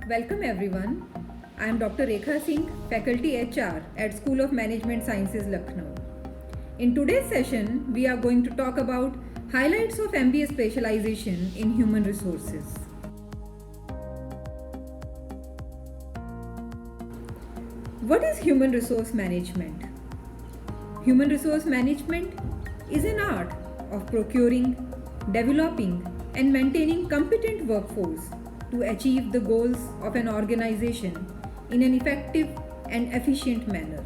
Welcome everyone. I am Dr. Rekha Singh, Faculty HR at School of Management Sciences, Lucknow. In today's session, we are going to talk about highlights of MBA specialization in human resources. What is human resource management? Human resource management is an art of procuring, developing, and maintaining competent workforce to achieve the goals of an organization in an effective and efficient manner.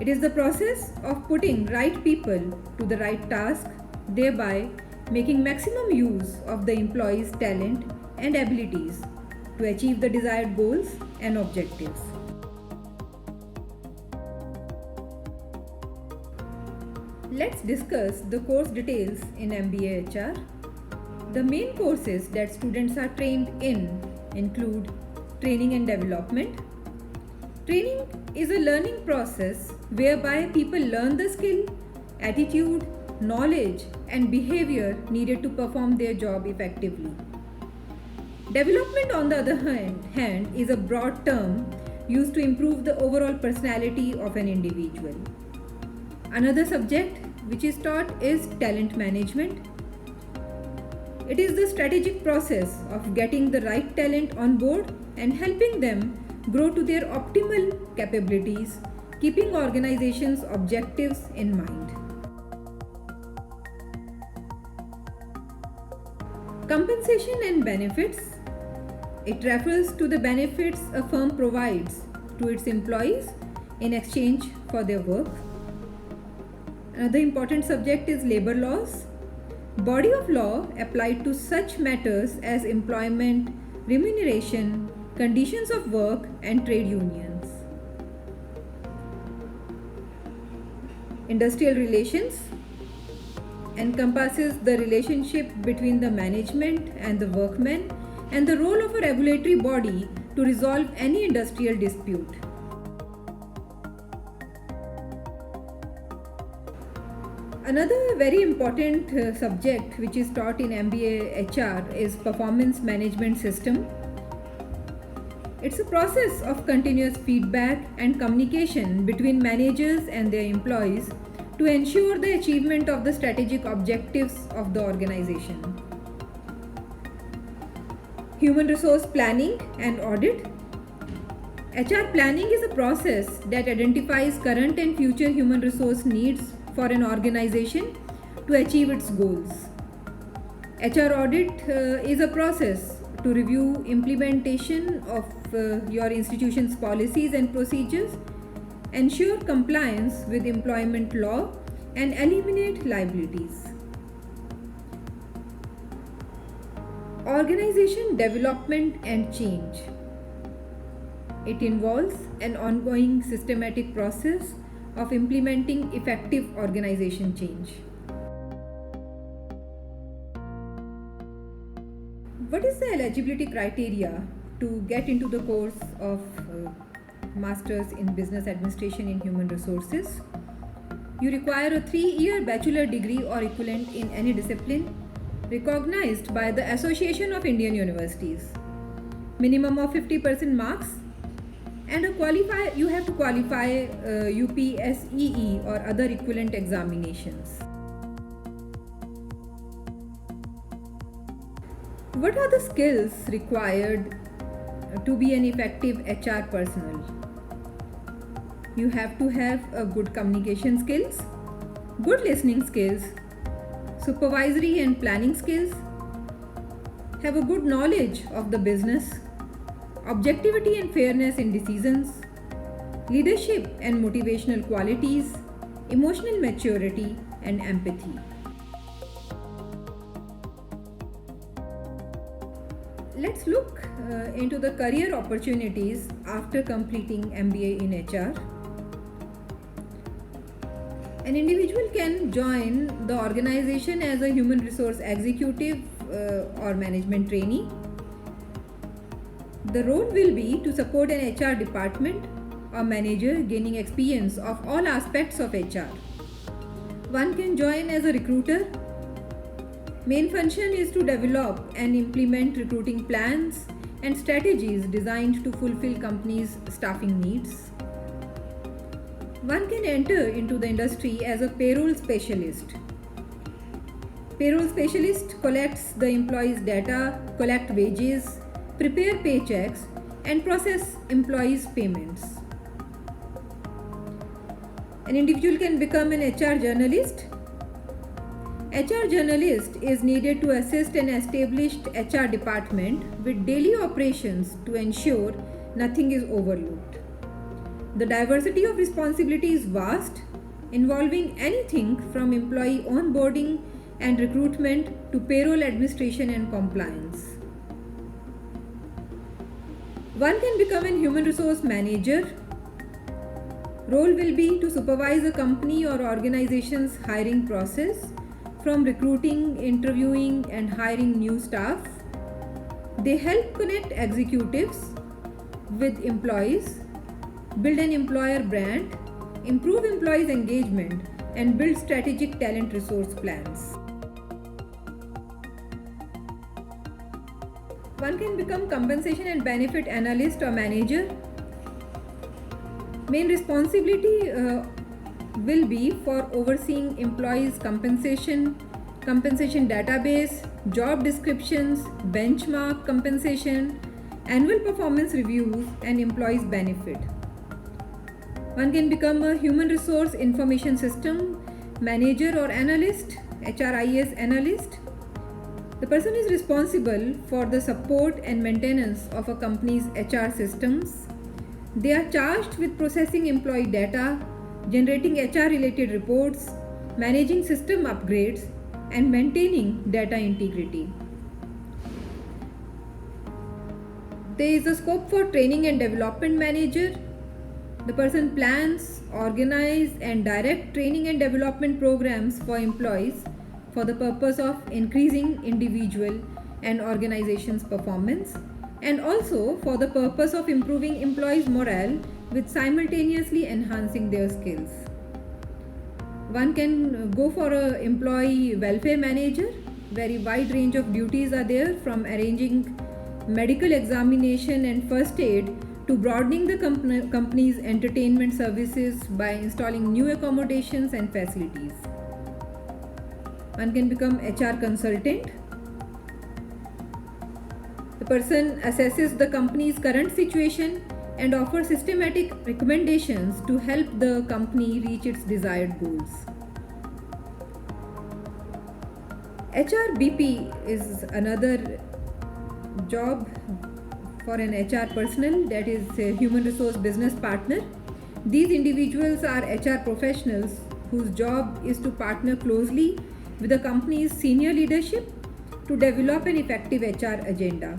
It is the process of putting right people to the right task, thereby making maximum use of the employee's talent and abilities to achieve the desired goals and objectives. Let's discuss the course details in MBA HR. The main courses that students are trained in include training and development. Training is a learning process whereby people learn the skill, attitude, knowledge, and behavior needed to perform their job effectively. Development, on the other hand, is a broad term used to improve the overall personality of an individual. Another subject which is taught is talent management. It is the strategic process of getting the right talent on board and helping them grow to their optimal capabilities, keeping organizations' objectives in mind. Compensation and benefits. It refers to the benefits a firm provides to its employees in exchange for their work. Another important subject is labor laws. Body of law applied to such matters as employment, remuneration, conditions of work, and trade unions. Industrial relations encompasses the relationship between the management and the workmen and the role of a regulatory body to resolve any industrial dispute. Another very important subject which is taught in MBA HR is performance management system. It's a process of continuous feedback and communication between managers and their employees to ensure the achievement of the strategic objectives of the organization. Human resource planning and audit. HR planning is a process that identifies current and future human resource needs for an organization to achieve its goals. HR audit is a process to review implementation of your institution's policies and procedures, ensure compliance with employment law, and eliminate liabilities. Organization development and change. It involves an ongoing systematic process of implementing effective organization change. What is the eligibility criteria to get into the course of Masters in Business Administration in Human Resources? You require a 3-year bachelor degree or equivalent in any discipline recognized by the Association of Indian Universities. Minimum of 50% marks, and you have to qualify UPSEE or other equivalent examinations. What are the skills required to be an effective HR personnel? You have to have a good communication skills, good listening skills, supervisory and planning skills, have a good knowledge of the business, objectivity and fairness in decisions, leadership and motivational qualities, emotional maturity, and empathy. Let's look into the career opportunities after completing MBA in HR. An individual can join the organization as a human resource executive or management trainee. The role will be to support an HR department or manager gaining experience of all aspects of HR. One can join as a recruiter. Main function is to develop and implement recruiting plans and strategies designed to fulfill companies' staffing needs. One can enter into the industry as a payroll specialist. Payroll specialist collects the employees' data, collect wages, prepare paychecks, and process employees' payments. An individual can become an HR journalist. HR journalist is needed to assist an established HR department with daily operations to ensure nothing is overlooked. The diversity of responsibility is vast, involving anything from employee onboarding and recruitment to payroll administration and compliance. One can become a human resource manager. Role will be to supervise a company or organization's hiring process, from recruiting, interviewing, and hiring new staff. They help connect executives with employees, build an employer brand, improve employees' engagement, and build strategic talent resource plans. One can become compensation and benefit analyst or manager. Main responsibility will be for overseeing employees' compensation database, job descriptions, benchmark compensation, annual performance reviews, and employees' benefit. One can become a human resource information system manager or analyst, HRIS analyst. The person is responsible for the support and maintenance of a company's HR systems. They are charged with processing employee data, generating HR related reports, managing system upgrades, and maintaining data integrity. There is a scope for training and development manager. The person plans, organize, and direct training and development programs for employees for the purpose of increasing individual and organization's performance, and also for the purpose of improving employees' morale with simultaneously enhancing their skills. One can go for an employee welfare manager. Very wide range of duties are there, from arranging medical examination and first aid to broadening the company's entertainment services by installing new accommodations and facilities. One can become HR consultant. The person assesses the company's current situation and offers systematic recommendations to help the company reach its desired goals. HRBP is another job for an HR personnel, that is a human resource business partner. These individuals are HR professionals whose job is to partner closely with the company's senior leadership to develop an effective HR agenda.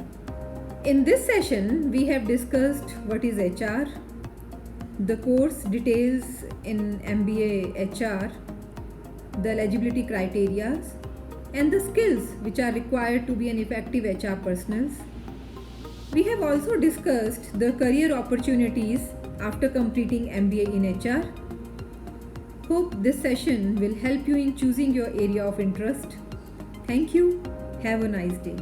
In this session, we have discussed what is HR, the course details in MBA HR, the eligibility criteria, and the skills which are required to be an effective HR personnel. We have also discussed the career opportunities after completing MBA in HR. Hope this session will help you in choosing your area of interest. Thank you. Have a nice day.